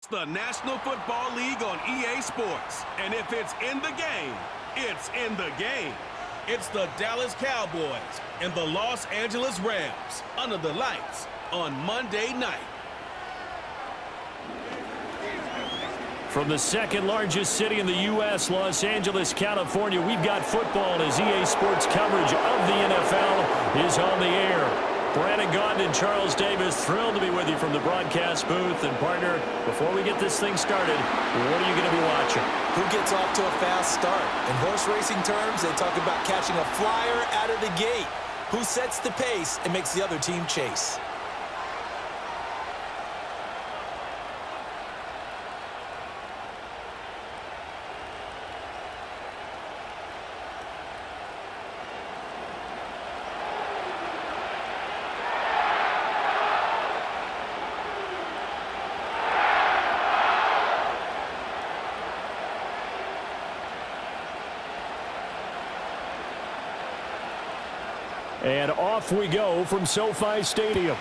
The National Football League on EA Sports. And if it's in the game, it's in the game. It's the Dallas Cowboys and the Los Angeles Rams under the lights on Monday night. From the second largest city in the U.S., Los Angeles, California, we've got football as EA Sports coverage of the NFL is on the air. Brandon Gaudin and Charles Davis, thrilled to be with you from the broadcast booth. And, partner, before we get this thing started, what are you going to be watching? Who gets off to a fast start? In horse racing terms, they talk about catching a flyer out of the gate. Who sets the pace and makes the other team chase? And off we go from SoFi Stadium.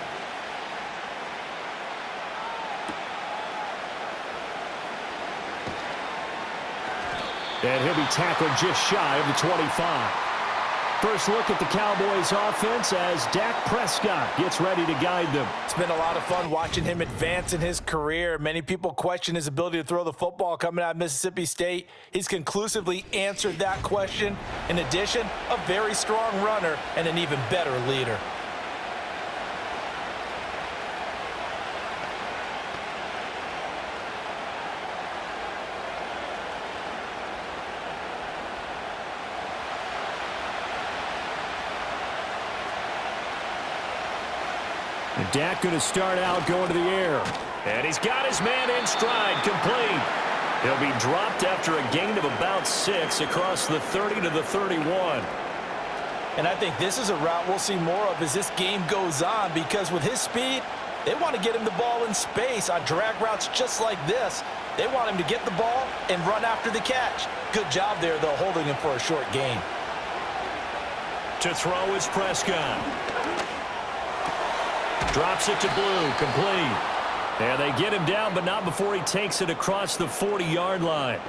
And he'll be tackled just shy of the 25. First look at the Cowboys offense as Dak Prescott gets ready to guide them. It's been a lot of fun watching him advance in his career. Many people question his ability to throw the football coming out of Mississippi State. He's conclusively answered that question. In addition, a very strong runner and an even better leader. And Dak going to start out going to the air. And he's got his man in stride, complete. He'll be dropped after a gain of about 6 across the 30 to the 31. And I think this is a route we'll see more of as this game goes on, because with his speed, they want to get him the ball in space on drag routes just like this. They want him to get the ball and run after the catch. Good job there, though, holding him for a short gain. To throw is Prescott. Drops it to Blue, complete. And they get him down, but not before he takes it across the 40-yard line.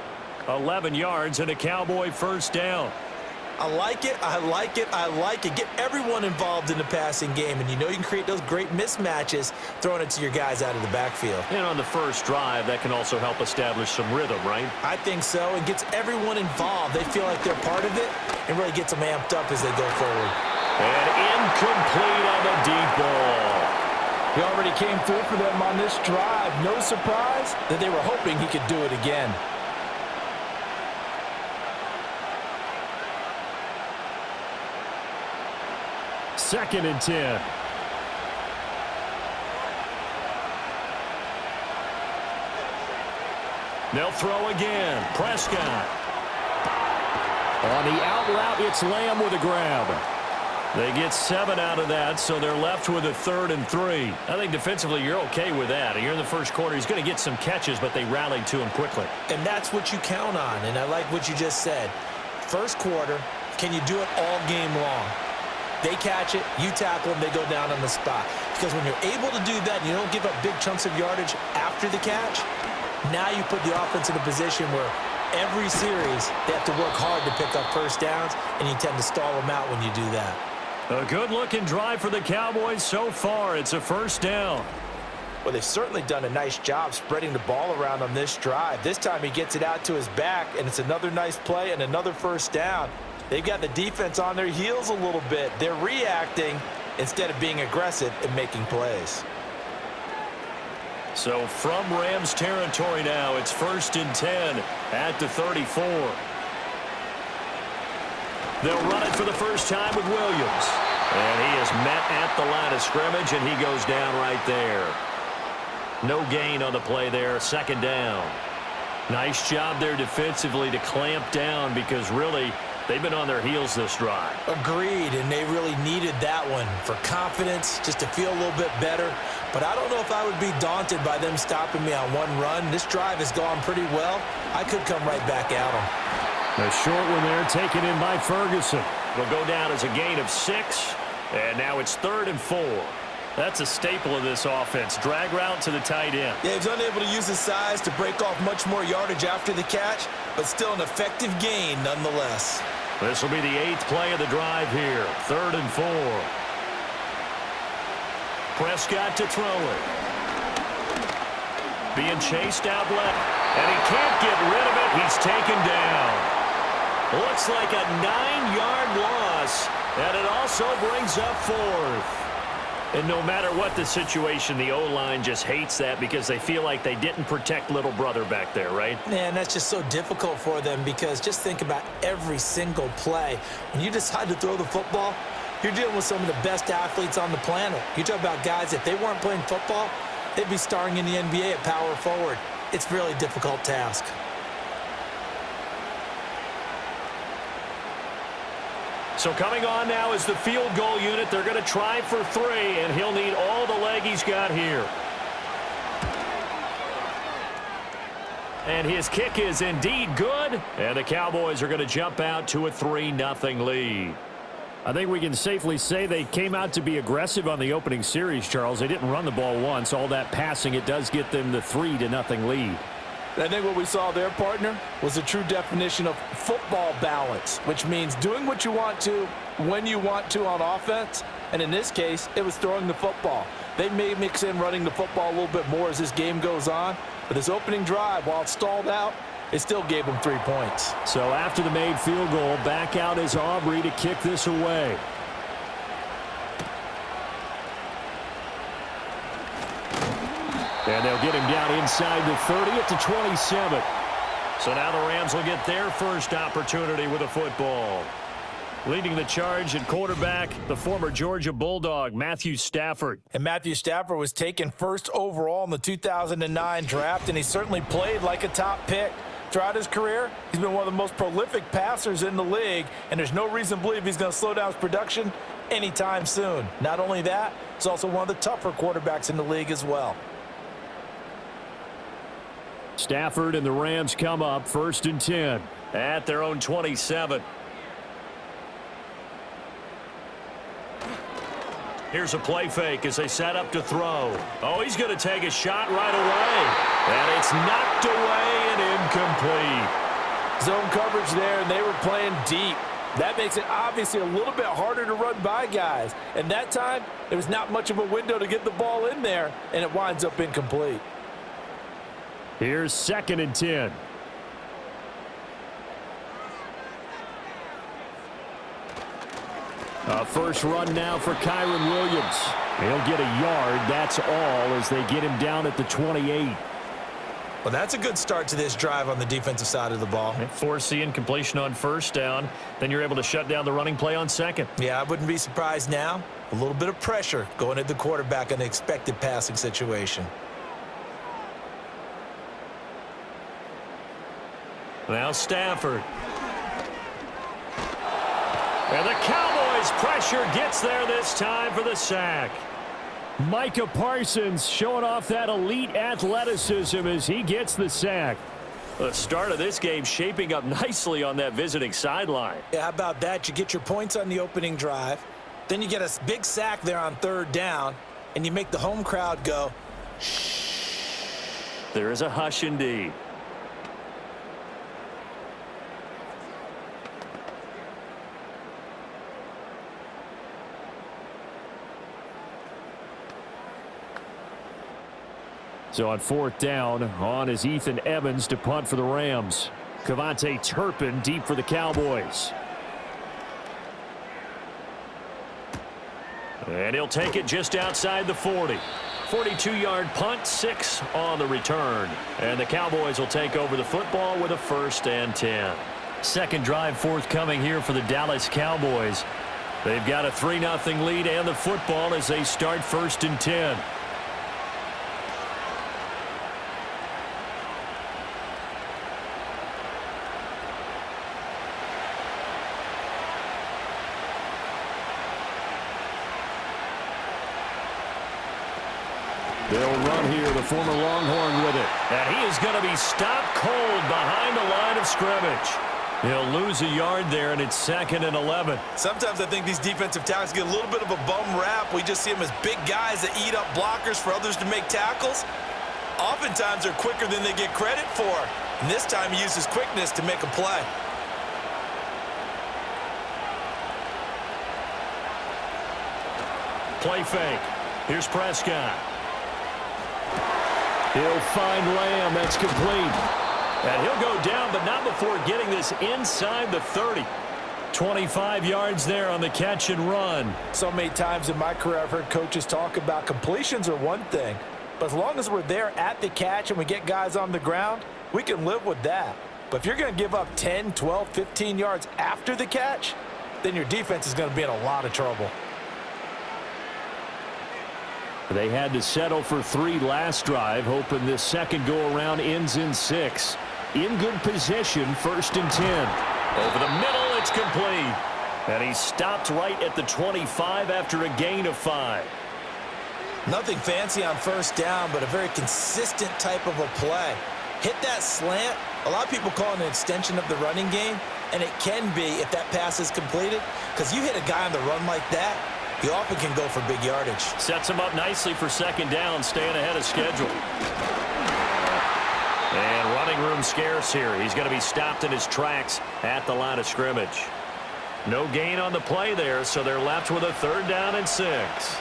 11 yards and a Cowboy first down. I like it, I like it, I like it. Get everyone involved in the passing game, and you know you can create those great mismatches throwing it to your guys out of the backfield. And on the first drive, that can also help establish some rhythm, right? I think so. It gets everyone involved. They feel like they're part of it, and really gets them amped up as they go forward. And incomplete on the deep ball. He already came through for them on this drive. No surprise that they were hoping he could do it again. Second and 10. They'll throw again. Prescott. On the out route, it's Lamb with a grab. They get 7 out of that, so they're left with a 3rd and 3. I think defensively you're okay with that. Here in the first quarter, he's going to get some catches, but they rallied to him quickly. And that's what you count on, and I like what you just said. First quarter, can you do it all game long? They catch it, you tackle them, they go down on the spot. Because when you're able to do that and you don't give up big chunks of yardage after the catch, now you put the offense in a position where every series they have to work hard to pick up first downs, and you tend to stall them out when you do that. A good-looking drive for the Cowboys so far. It's a first down. Well, they've certainly done a nice job spreading the ball around on this drive. This time he gets it out to his back, and it's another nice play and another first down. They've got the defense on their heels a little bit. They're reacting instead of being aggressive and making plays. So from Rams territory now, it's 1st and 10 at the 34. They'll run it for the first time with Williams. And he is met at the line of scrimmage, and he goes down right there. No gain on the play there, 2nd down. Nice job there defensively to clamp down, because really they've been on their heels this drive. Agreed, and they really needed that one for confidence, just to feel a little bit better. But I don't know if I would be daunted by them stopping me on one run. This drive has gone pretty well. I could come right back at them. A short one there taken in by Ferguson. It'll go down as a gain of 6, and now it's 3rd and 4. That's a staple of this offense. Drag route to the tight end. Yeah, he's unable to use his size to break off much more yardage after the catch, but still an effective gain nonetheless. This will be the 8th play of the drive here. 3rd and 4. Prescott to throw it. Being chased out left, and he can't get rid of it. He's taken down. Looks like a 9-yard loss, and it also brings up 4th. And no matter what the situation, the O-line just hates that because they feel like they didn't protect little brother back there, right? Man, that's just so difficult for them because just think about every single play. When you decide to throw the football, you're dealing with some of the best athletes on the planet. You talk about guys, if they weren't playing football, they'd be starring in the NBA at power forward. It's a really difficult task. So coming on now is the field goal unit. They're going to try for 3, and he'll need all the leg he's got here. And his kick is indeed good, and the Cowboys are going to jump out to a 3-0 lead. I think we can safely say they came out to be aggressive on the opening series, Charles. They didn't run the ball once. All that passing, it does get them the 3-0 lead. I think what we saw there, partner, was a true definition of football balance, which means doing what you want to, when you want to on offense. And in this case, it was throwing the football. They may mix in running the football a little bit more as this game goes on. But this opening drive, while it stalled out, it still gave them 3 points. So after the made field goal, back out is Aubrey to kick this away. And they'll get him down inside the 30 at the 27. So now the Rams will get their first opportunity with a football. Leading the charge at quarterback, the former Georgia Bulldog, Matthew Stafford. And Matthew Stafford was taken first overall in the 2009 draft, and he certainly played like a top pick. Throughout his career, he's been one of the most prolific passers in the league, and there's no reason to believe he's going to slow down his production anytime soon. Not only that, he's also one of the tougher quarterbacks in the league as well. Stafford and the Rams come up 1st and 10 at their own 27. Here's a play fake as they set up to throw. Oh, he's going to take a shot right away. And it's knocked away and incomplete. Zone coverage there, and they were playing deep. That makes it obviously a little bit harder to run by guys. And that time, there was not much of a window to get the ball in there, and it winds up incomplete. Here's 2nd and 10. A first run now for Kyron Williams. He'll get a yard. That's all as they get him down at the 28. Well, that's a good start to this drive on the defensive side of the ball. Force the incompletion on 1st down. Then you're able to shut down the running play on 2nd. Yeah, I wouldn't be surprised now. A little bit of pressure going at the quarterback in an expected passing situation. Now Stafford. And the Cowboys pressure gets there this time for the sack. Micah Parsons showing off that elite athleticism as he gets the sack. The start of this game shaping up nicely on that visiting sideline. Yeah, how about that? You get your points on the opening drive. Then you get a big sack there on 3rd down. And you make the home crowd go, shh. There is a hush indeed. So on 4th down, on is Ethan Evans to punt for the Rams. Cavante Turpin deep for the Cowboys. And he'll take it just outside the 40. 42-yard punt, 6 on the return. And the Cowboys will take over the football with a 1st and 10. Second drive forthcoming here for the Dallas Cowboys. They've got a 3-0 lead and the football as they start 1st and 10. They'll run here, the former Longhorn with it. And he is going to be stopped cold behind the line of scrimmage. He'll lose a yard there, and it's 2nd and 11. Sometimes I think these defensive tackles get a little bit of a bum rap. We just see them as big guys that eat up blockers for others to make tackles. Oftentimes, they're quicker than they get credit for. And this time, he uses quickness to make a play. Play fake. Here's Prescott. He'll find Lamb. That's complete. And he'll go down, but not before getting this inside the 30. 25 yards there on the catch and run. So many times in my career, I've heard coaches talk about completions are one thing. But as long as we're there at the catch and we get guys on the ground, we can live with that. But if you're going to give up 10, 12, 15 yards after the catch, then your defense is going to be in a lot of trouble. They had to settle for 3 last drive, hoping this second go-around ends in 6. In good position, 1st and 10. Over the middle, it's complete. And he stopped right at the 25 after a gain of 5. Nothing fancy on 1st down, but a very consistent type of a play. Hit that slant. A lot of people call it an extension of the running game, and it can be if that pass is completed, because you hit a guy on the run like that, he often can go for big yardage. Sets him up nicely for 2nd down, staying ahead of schedule. And running room scarce here. He's going to be stopped in his tracks at the line of scrimmage. No gain on the play there, so they're left with a 3rd down and 6.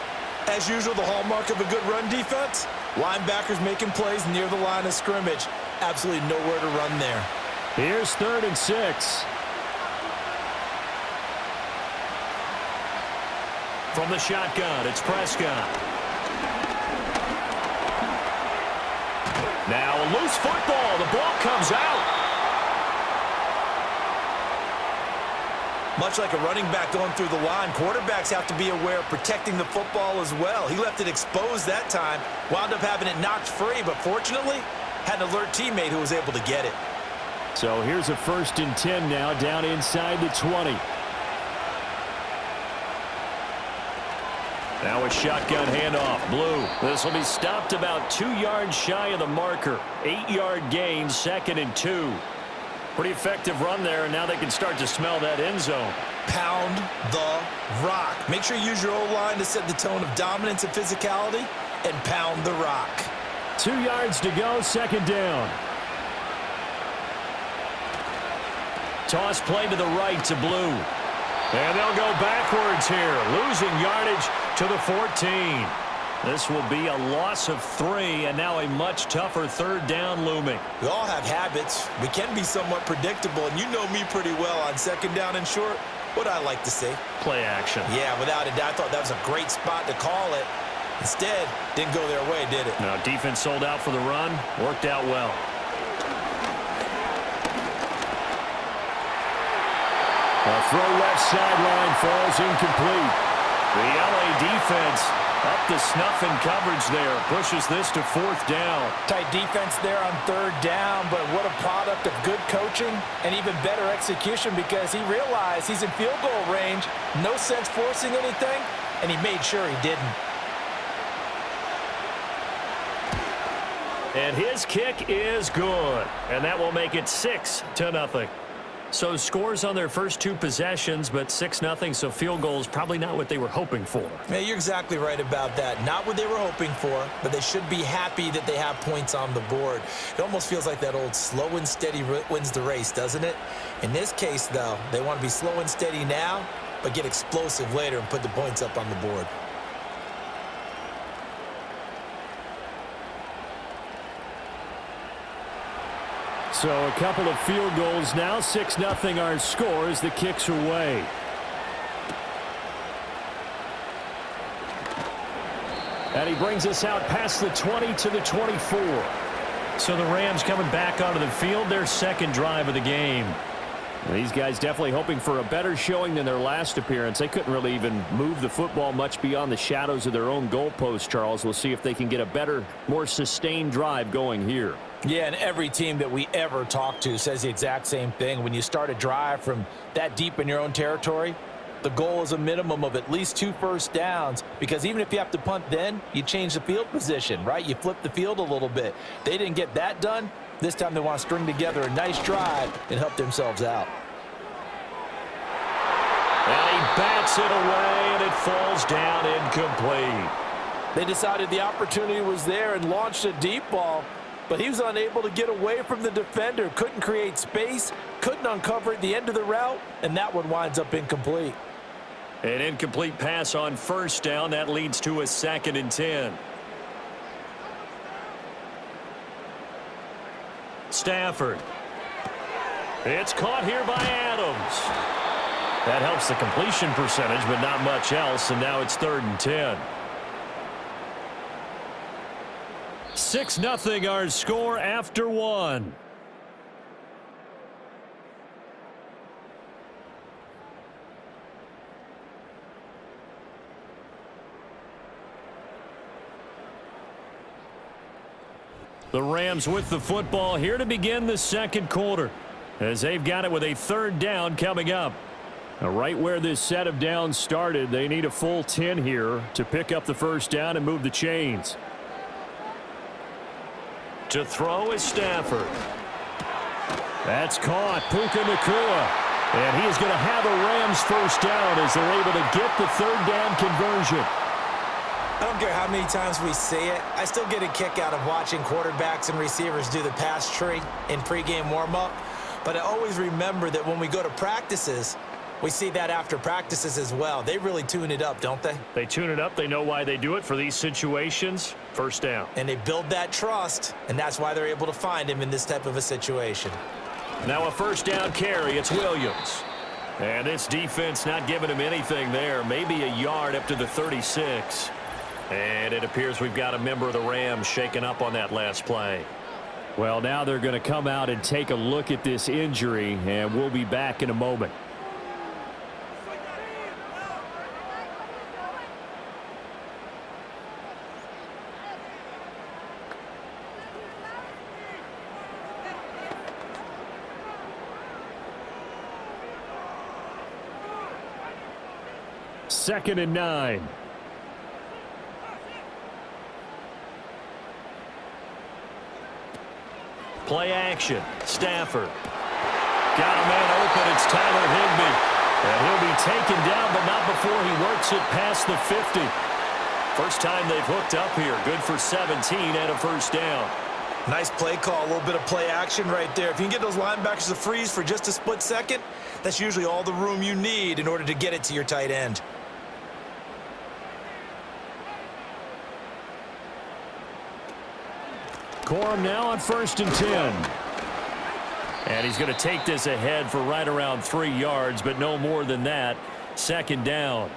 As usual, the hallmark of a good run defense, linebackers making plays near the line of scrimmage. Absolutely nowhere to run there. Here's 3rd and 6. From the shotgun, it's Prescott. Now a loose football. The ball comes out. Much like a running back going through the line, quarterbacks have to be aware of protecting the football as well. He left it exposed that time, wound up having it knocked free, but fortunately had an alert teammate who was able to get it. So here's a 1st and 10 now, down inside the 20. Now a shotgun handoff. Blue. This will be stopped about 2 yards shy of the marker. 8-yard gain, 2nd and 2. Pretty effective run there, and now they can start to smell that end zone. Pound the rock. Make sure you use your O-line to set the tone of dominance and physicality, and pound the rock. 2 yards to go, 2nd down. Toss play to the right to Blue. And they'll go backwards here, losing yardage to the 14. This will be a loss of 3, and now a much tougher 3rd down looming. We all have habits. We can be somewhat predictable, and you know me pretty well on 2nd down and short. What I like to say? Play action. Yeah, without a doubt. I thought that was a great spot to call it. Instead, didn't go their way, did it? Now, defense sold out for the run. Worked out well. A throw left sideline falls incomplete. The LA defense up to snuff in coverage there. Pushes this to 4th down. Tight defense there on 3rd down, but what a product of good coaching and even better execution, because he realized he's in field goal range. No sense forcing anything, and he made sure he didn't. And his kick is good. And that will make it 6-0. So scores on their first 2 possessions, but 6-0, so field goals probably not what they were hoping for. Yeah, you're exactly right about that. Not what they were hoping for, but they should be happy that they have points on the board. It almost feels like that old slow and steady wins the race, doesn't it? In this case, though, they want to be slow and steady now, but get explosive later and put the points up on the board. So a couple of field goals now. 6-0 our score as the kicks away. And he brings us out past the 20 to the 24. So the Rams coming back onto the field, their 2nd drive of the game. These guys definitely hoping for a better showing than their last appearance. They couldn't really even move the football much beyond the shadows of their own goalpost, Charles. We'll see if they can get a better, more sustained drive going here. Yeah, and every team that we ever talk to says the exact same thing. When you start a drive from that deep in your own territory, the goal is a minimum of at least 2 first downs, because even if you have to punt then, you change the field position, right? You flip the field a little bit. They didn't get that done. This time they want to string together a nice drive and help themselves out. bats it away, and it falls down incomplete. They decided the opportunity was there and launched a deep ball, but he was unable to get away from the defender, couldn't create space, couldn't uncover at the end of the route, and that one winds up incomplete. An incomplete pass on first down. That leads to a 2nd and 10. Stafford. It's caught here by Adams. That helps the completion percentage, but not much else, and now it's 3rd and 10. 6-0 our score after 1. The Rams with the football here to begin the second quarter, as they've got it with a 3rd down coming up. Now, right where this set of downs started, they need a full 10 here to pick up the 1st down and move the chains. To throw is Stafford. That's caught. Puka Nacua. And he is going to have a Rams 1st down as they're able to get the 3rd down conversion. I don't care how many times we see it. I still get a kick out of watching quarterbacks and receivers do the pass tree in pregame warm-up. But I always remember that when we go to practices, we see that after practices as well. They really tune it up, don't they? They tune it up. They know why they do it for these situations. 1st down. And they build that trust, and that's why they're able to find him in this type of a situation. Now a 1st down carry. It's Williams. And this defense not giving him anything there. Maybe a yard up to the 36. And it appears we've got a member of the Rams shaken up on that last play. Well, now they're going to come out and take a look at this injury, and we'll be back in a moment. Second and 9. Play action. Stafford. Got a man open. It's Tyler Higbee. And he'll be taken down, but not before he works it past the 50. First time they've hooked up here. Good for 17 and a 1st down. Nice play call. A little bit of play action right there. If you can get those linebackers to freeze for just a split second, that's usually all the room you need in order to get it to your tight end. Corum now on 1st and 10. And he's going to take this ahead for right around 3 yards, but no more than that. 2nd down.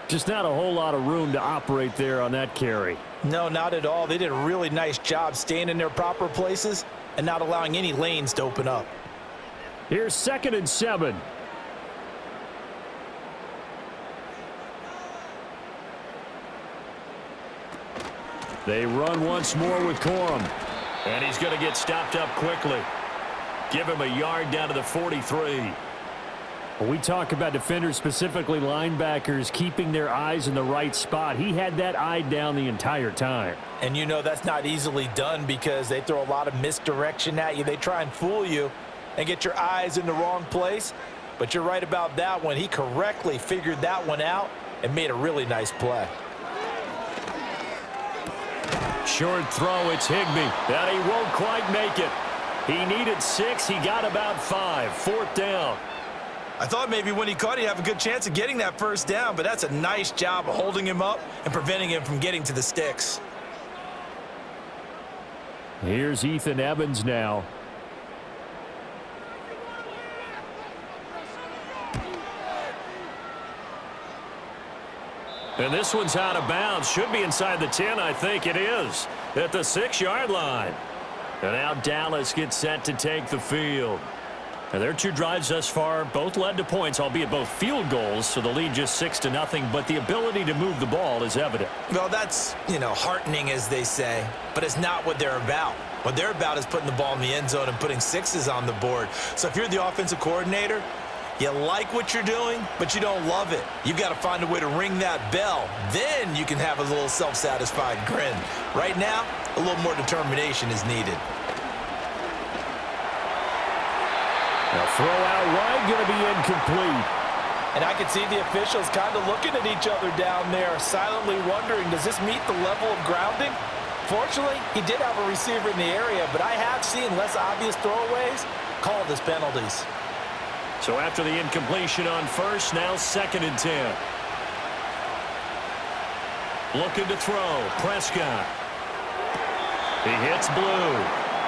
Just not a whole lot of room to operate there on that carry. No, not at all. They did a really nice job staying in their proper places and not allowing any lanes to open up. Here's 2nd and 7. They run once more with Corum. And he's going to get stopped up quickly. Give him a yard down to the 43. When we talk about defenders, specifically linebackers, keeping their eyes in the right spot, he had that eye down the entire time. And you know that's not easily done because they throw a lot of misdirection at you. They try and fool you and get your eyes in the wrong place. But you're right about that one. He correctly figured that one out and made a really nice play. Short throw, it's Higbee. That he won't quite make it. He needed 6. He got about 5. 4th down. I thought maybe when he caught it, he'd have a good chance of getting that 1st down, but that's a nice job of holding him up and preventing him from getting to the sticks. Here's Ethan Evans now. And this one's out of bounds. Should be inside the 10, I think it is. At the 6-yard line. And now Dallas gets set to take the field. And their 2 drives thus far both led to points, albeit both field goals, so the lead just 6-0, but the ability to move the ball is evident. Well, that's, heartening, as they say, but it's not what they're about. What they're about is putting the ball in the end zone and putting 6s on the board. So if you're the offensive coordinator, you like what you're doing, but you don't love it. You've got to find a way to ring that bell. Then you can have a little self-satisfied grin. Right now, a little more determination is needed. Now throw out wide, going to be incomplete. And I could see the officials kind of looking at each other down there, silently wondering, does this meet the level of grounding? Fortunately, he did have a receiver in the area, but I have seen less obvious throwaways called as penalties. So after the incompletion on first, now 2nd and 10. Looking to throw, Prescott. He hits blue,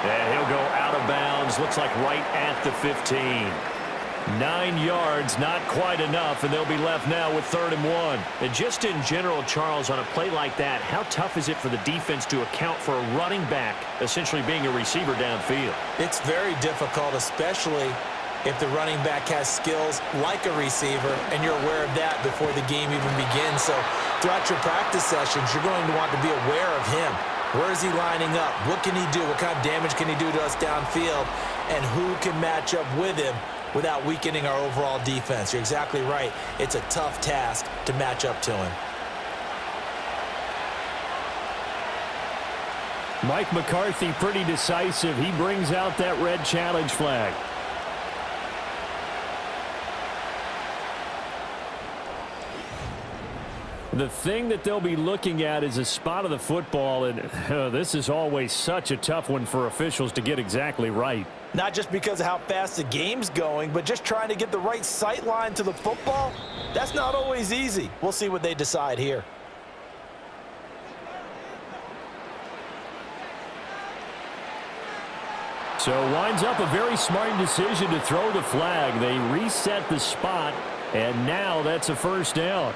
and he'll go out of bounds. Looks like right at the 15. 9 yards, not quite enough, and they'll be left now with 3rd and 1. And just in general, Charles, on a play like that, how tough is it for the defense to account for a running back essentially being a receiver downfield? It's very difficult, especially if the running back has skills like a receiver, and you're aware of that before the game even begins. So throughout your practice sessions, you're going to want to be aware of him. Where is he lining up? What can he do? What kind of damage can he do to us downfield? And who can match up with him without weakening our overall defense? You're exactly right. It's a tough task to match up to him. Mike McCarthy pretty decisive. He brings out that red challenge flag. The thing that they'll be looking at is a spot of the football, and this is always such a tough one for officials to get exactly right. Not just because of how fast the game's going, but just trying to get the right sight line to the football. That's not always easy. We'll see what they decide here. So winds up a very smart decision to throw the flag. They reset the spot, and now that's a 1st down.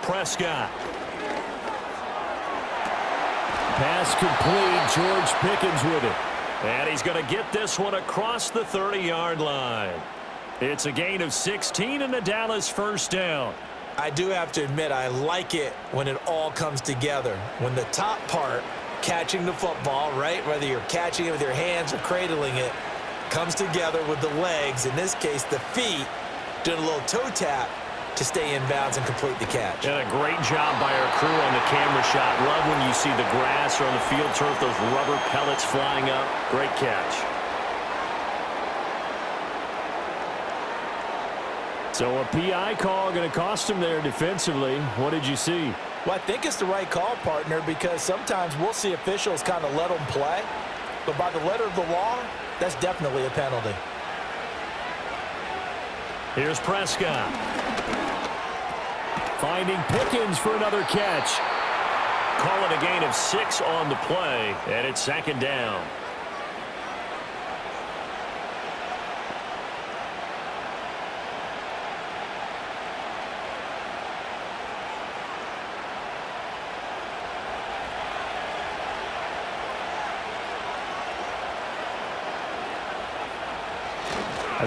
Prescott. Pass complete. George Pickens with it. And he's going to get this one across the 30-yard line. It's a gain of 16 and a Dallas 1st down. I do have to admit, I like it when it all comes together. When the top part, catching the football, right, whether you're catching it with your hands or cradling it, comes together with the legs, in this case the feet, doing a little toe tap to stay in bounds and complete the catch. And a great job by our crew on the camera shot. Love when you see the grass or on the field turf, those rubber pellets flying up. Great catch. So a PI call going to cost him there defensively. What did you see? Well, I think it's the right call, partner, because sometimes we'll see officials kind of let them play. But by the letter of the law, that's definitely a penalty. Here's Prescott. Finding Pickens for another catch. Call it a gain of 6 on the play, and it's 2nd down.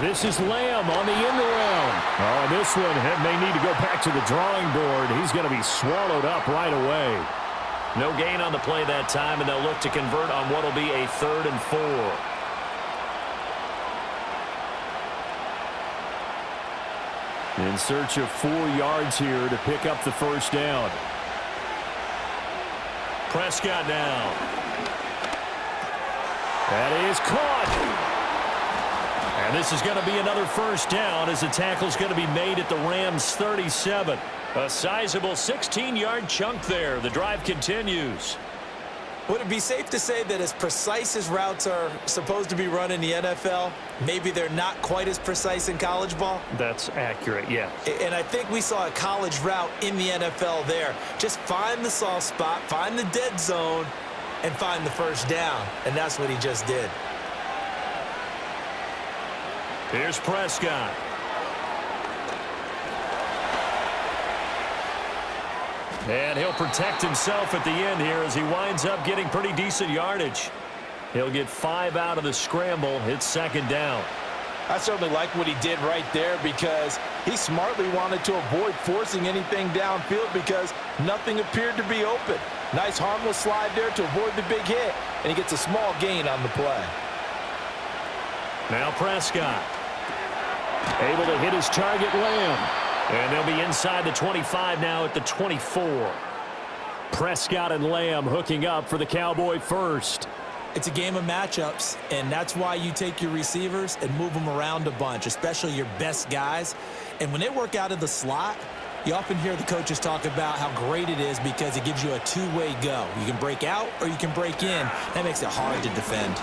This is Lamb on the end around. Oh, this one may need to go back to the drawing board. He's going to be swallowed up right away. No gain on the play that time, and they'll look to convert on what will be a 3rd and 4. In search of 4 yards here to pick up the 1st down. Prescott now. That is caught. And this is going to be another 1st down as the tackle's going to be made at the Rams' 37. A sizable 16-yard chunk there. The drive continues. Would it be safe to say that as precise as routes are supposed to be run in the NFL, maybe they're not quite as precise in college ball? That's accurate, yeah. And I think we saw a college route in the NFL there. Just find the soft spot, find the dead zone, and find the 1st down. And that's what he just did. Here's Prescott. And he'll protect himself at the end here as he winds up getting pretty decent yardage. He'll get 5 out of the scramble. It's 2nd down. I certainly like what he did right there because he smartly wanted to avoid forcing anything downfield because nothing appeared to be open. Nice harmless slide there to avoid the big hit, and he gets a small gain on the play. Now Prescott. Able to hit his target, Lamb. And they'll be inside the 25 now at the 24. Prescott and Lamb hooking up for the Cowboy first. It's a game of matchups, and that's why you take your receivers and move them around a bunch, especially your best guys. And when they work out of the slot, you often hear the coaches talk about how great it is because it gives you a two-way go. You can break out or you can break in. That makes it hard to defend.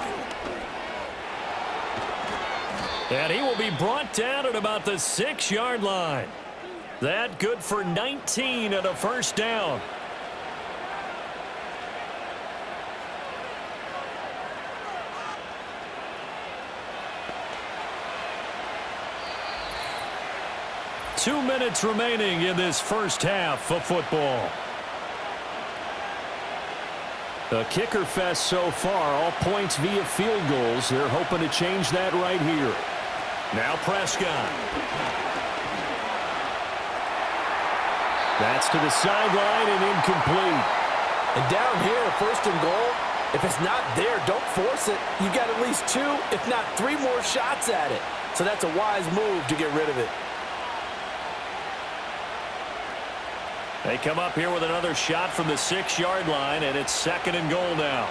And he will be brought down at about the 6-yard line. That good for 19 and a first down. Two minutes remaining in this first half of football. A kicker fest so far, all points via field goals. They're hoping to change that right here. Now Prescott. That's to the sideline and incomplete. And down here, first and goal, if it's not there, don't force it. You've got at least 2, if not 3 more shots at it. So that's a wise move to get rid of it. They come up here with another shot from the 6-yard line, and it's second and goal now.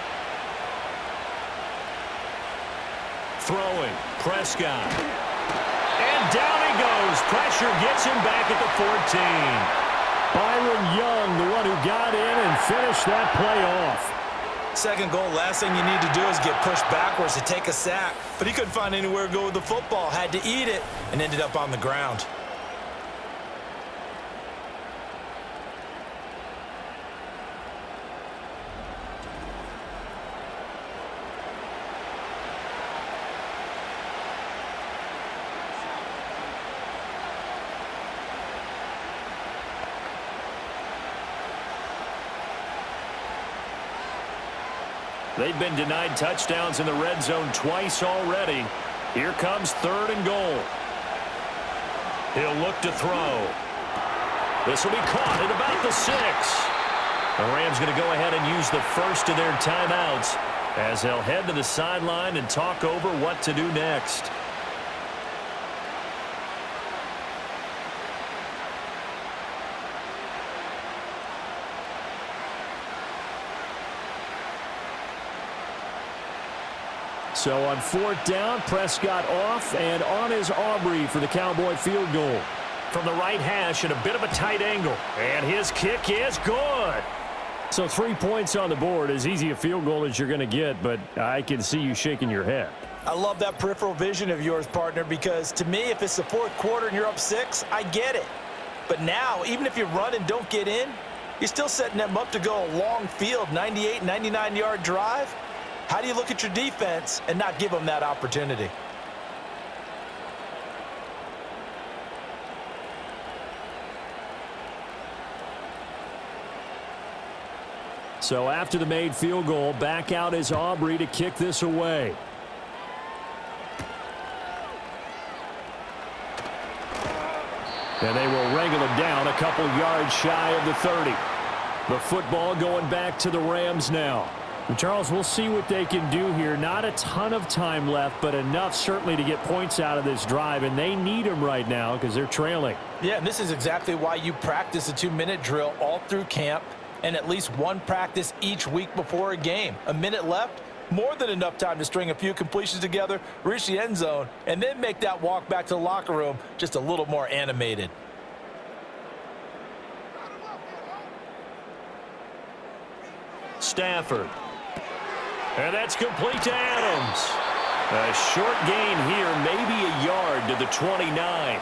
Throwing, Prescott. And down he goes. Pressure gets him back at the 14. Byron Young, the one who got in and finished that play off. Second goal, last thing you need to do is get pushed backwards to take a sack. But he couldn't find anywhere to go with the football, had to eat it, and ended up on the ground. They've been denied touchdowns in the red zone twice already. Here comes third and goal. He'll look to throw. This will be caught at about the 6. The Rams going to go ahead and use the first of their timeouts as they'll head to the sideline and talk over what to do next. So on 4th down, Prescott off and on is Aubrey for the Cowboy field goal. From the right hash at a bit of a tight angle. And his kick is good. So 3 points on the board, as easy a field goal as you're going to get, but I can see you shaking your head. I love that peripheral vision of yours, partner, because to me, if it's the 4th quarter and you're up 6, I get it. But now, even if you run and don't get in, you're still setting them up to go a long field, 98, 99-yard drive. How do you look at your defense and not give them that opportunity? So after the made field goal, back out is Aubrey to kick this away. And they will wrangle him down a couple yards shy of the 30. The football going back to the Rams now. Charles, we'll see what they can do here. Not a ton of time left, but enough certainly to get points out of this drive, and they need them right now because they're trailing. Yeah, and this is exactly why you practice a 2-minute drill all through camp and at least one practice each week before a game. A minute left, more than enough time to string a few completions together, reach the end zone, and then make that walk back to the locker room just a little more animated. Stafford. And that's complete to Adams. A short gain here, maybe a yard to the 29.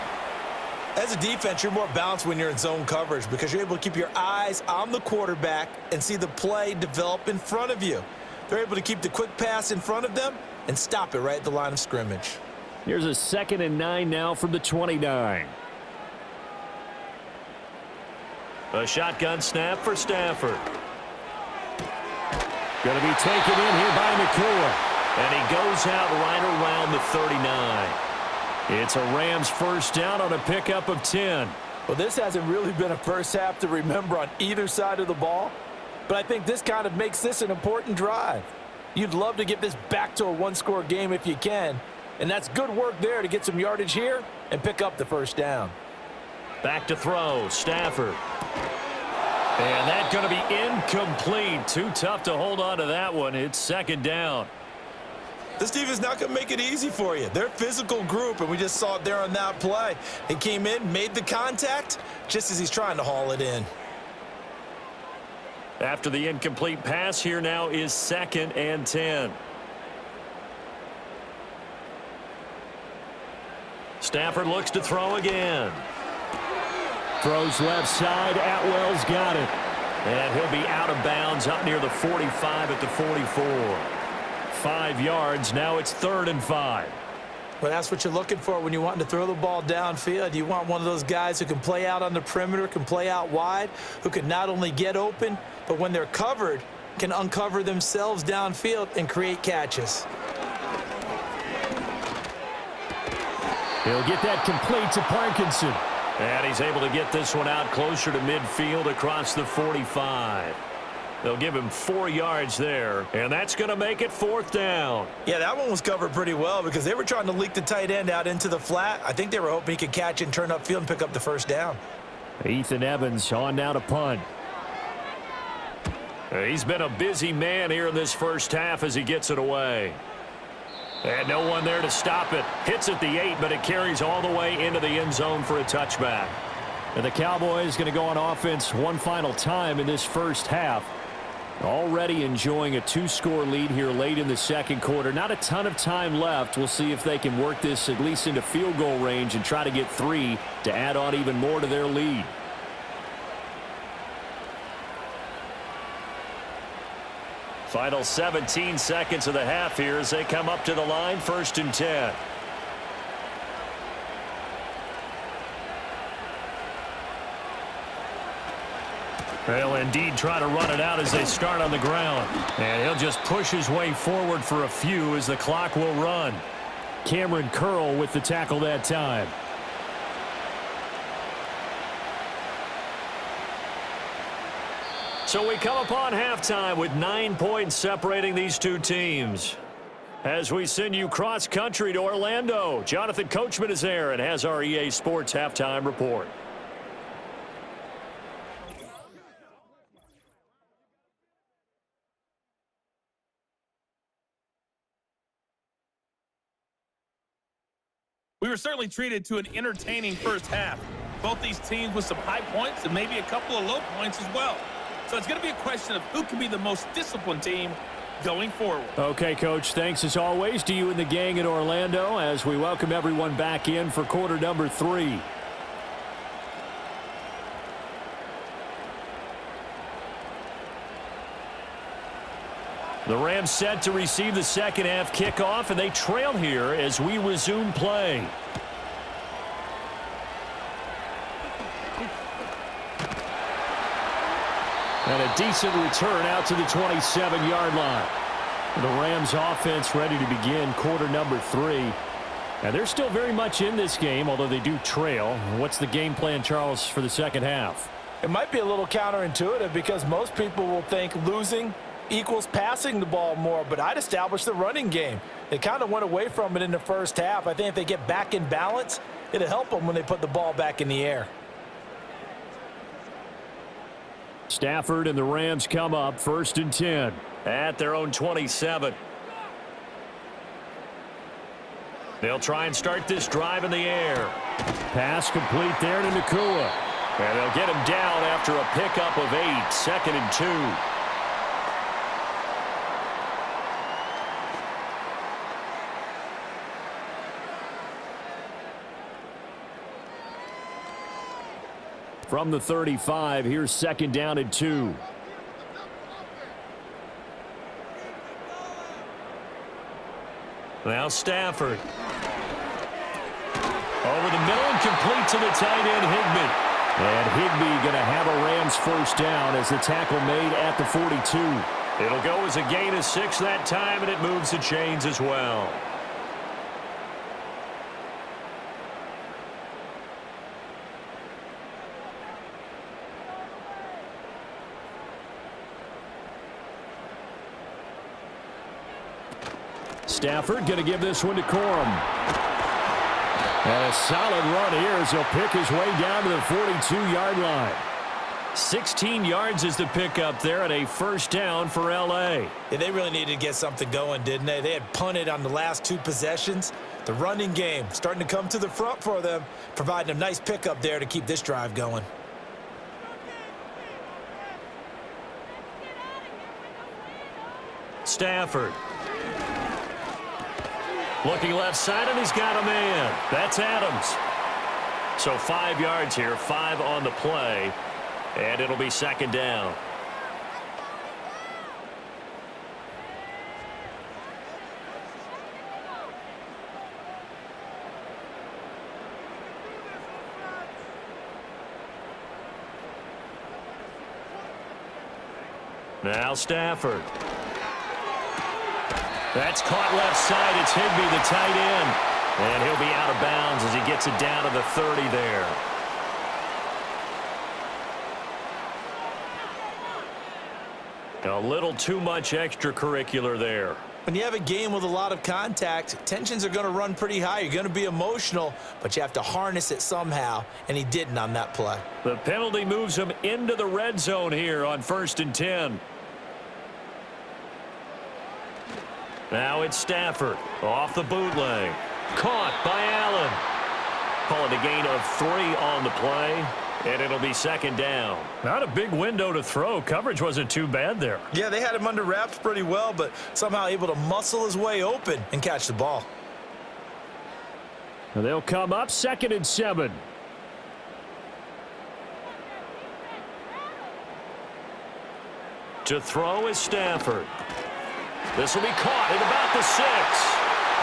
As a defense, you're more balanced when you're in zone coverage because you're able to keep your eyes on the quarterback and see the play develop in front of you. They're able to keep the quick pass in front of them and stop it right at the line of scrimmage. Here's a 2nd and 9 now from the 29. A shotgun snap for Stafford. Going to be taken in here by McCoy. And he goes out right around the 39. It's a Rams first down on a pickup of 10. Well, this hasn't really been a first half to remember on either side of the ball, but I think this kind of makes this an important drive. You'd love to get this back to a one-score game if you can, and that's good work there to get some yardage here and pick up the first down. Back to throw, Stafford. And that's going to be incomplete. Too tough to hold on to that one. It's second down. This defense not going to make it easy for you. They're a physical group, and we just saw it there on that play. He came in, made the contact, just as he's trying to haul it in. After the incomplete pass, here now is 2nd and 10. Stafford looks to throw again. Throws left side. Atwell's got it. And he'll be out of bounds up near the 45 at the 44. 5 yards. Now it's 3rd and 5. Well, that's what you're looking for when you're wanting to throw the ball downfield. You want one of those guys who can play out on the perimeter, can play out wide, who can not only get open, but when they're covered, can uncover themselves downfield and create catches. He'll get that complete to Parkinson. And he's able to get this one out closer to midfield across the 45. They'll give him 4 yards there, and that's going to make it 4th down. Yeah, that one was covered pretty well because they were trying to leak the tight end out into the flat. I think they were hoping he could catch it and turn upfield and pick up the first down. Ethan Evans on now to punt. He's been a busy man here in this first half as he gets it away. And no one there to stop it. Hits at the 8, but it carries all the way into the end zone for a touchback. And the Cowboys going to go on offense one final time in this first half. Already enjoying a 2-score lead here late in the second quarter. Not a ton of time left. We'll see if they can work this at least into field goal range and try to get 3 to add on even more to their lead. Final 17 seconds of the half here as they come up to the line, 1st and 10. They'll indeed try to run it out as they start on the ground. And he'll just push his way forward for a few as the clock will run. Cameron Curl with the tackle that time. So we come upon halftime with 9 points separating these two teams. As we send you cross-country to Orlando, Jonathan Coachman is there and has our EA Sports halftime report. We were certainly treated to an entertaining first half. Both these teams with some high points and maybe a couple of low points as well. So it's going to be a question of who can be the most disciplined team going forward. Okay, Coach, thanks as always to you and the gang in Orlando as we welcome everyone back in for quarter number 3. The Rams set to receive the second half kickoff, and they trail here as we resume play. And a decent return out to the 27-yard line. The Rams offense ready to begin quarter number 3. And they're still very much in this game, although they do trail. What's the game plan, Charles, for the second half? It might be a little counterintuitive because most people will think losing equals passing the ball more, but I'd establish the running game. They kind of went away from it in the first half. I think if they get back in balance, it'll help them when they put the ball back in the air. Stafford and the Rams come up 1st and 10 at their own 27. They'll try and start this drive in the air. Pass complete there to Nakua. And they'll get him down after a pickup of 8, 2nd and 2. From the 35, here's 2nd down and 2. Now Stafford. Over the middle and complete to the tight end, Higbee. And Higbee going to have a Rams first down as the tackle made at the 42. It'll go as a gain of 6 that time, and it moves the chains as well. Stafford going to give this one to Corum. And a solid run here as he'll pick his way down to the 42-yard line. 16 yards is the pickup there and a first down for L.A. Yeah, they really needed to get something going, didn't they? They had punted on the last 2 possessions. The running game starting to come to the front for them, providing a nice pickup there to keep this drive going. Stafford. Looking left side, and he's got a man. That's Adams. So 5 yards here, 5 on the play, and it'll be second down. Now Stafford. That's caught left side. It's Higbee, the tight end. And he'll be out of bounds as he gets it down to the 30 there. A little too much extracurricular there. When you have a game with a lot of contact, tensions are going to run pretty high. You're going to be emotional, but you have to harness it somehow, and he didn't on that play. The penalty moves him into the red zone here on 1st and 10. Now it's Stafford off the bootleg. Caught by Allen. Call it a gain of 3 on the play, and it'll be second down. Not a big window to throw. Coverage wasn't too bad there. Yeah, they had him under wraps pretty well, but somehow able to muscle his way open and catch the ball. And they'll come up 2nd and 7. To throw is Stafford. This will be caught at about the 6.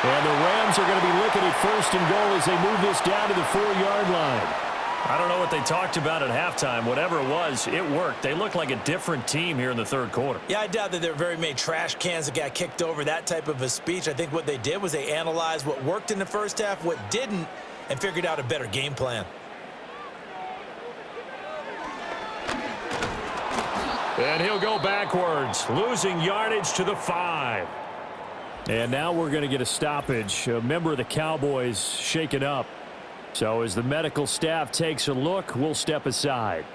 And the Rams are going to be looking at 1st and goal as they move this down to the 4-yard line. I don't know what they talked about at halftime. Whatever it was, it worked. They look like a different team here in the 3rd quarter. Yeah, I doubt that there were very many trash cans that got kicked over, that type of a speech. I think what they did was they analyzed what worked in the first half, what didn't, and figured out a better game plan. And he'll go backwards, losing yardage to the 5. And now we're going to get a stoppage. A member of the Cowboys shaken up. So as the medical staff takes a look, we'll step aside.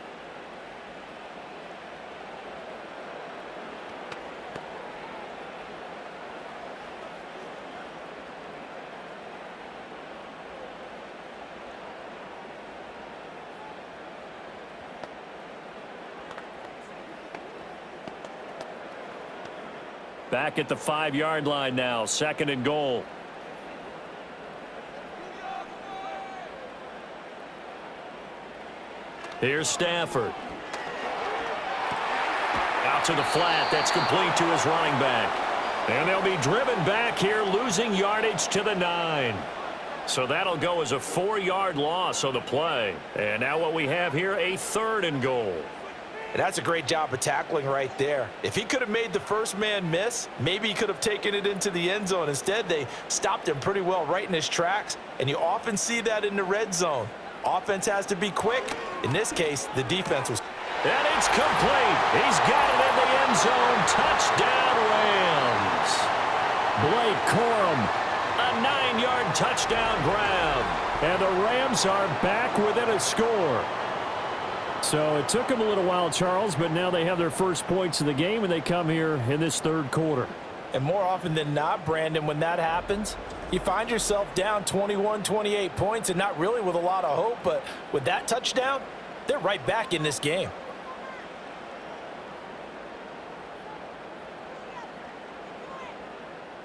Back at the 5-yard line now, 2nd and goal. Here's Stafford. Out to the flat. That's complete to his running back. And they'll be driven back here, losing yardage to the 9. So that'll go as a 4-yard loss on the play. And now what we have here, a 3rd and goal. And that's a great job of tackling right there. If he could have made the first man miss, maybe he could have taken it into the end zone. Instead, they stopped him pretty well right in his tracks, and you often see that in the red zone. Offense has to be quick. In this case, the defense was. And it's complete. He's got it in the end zone. Touchdown, Rams. Blake Corum, a 9-yard touchdown grab. And the Rams are back within a score. So it took them a little while, Charles, but now they have their first points of the game, and they come here in this 3rd quarter. And more often than not, Brandon, when that happens, you find yourself down 21, 28 points and not really with a lot of hope, but with that touchdown, they're right back in this game.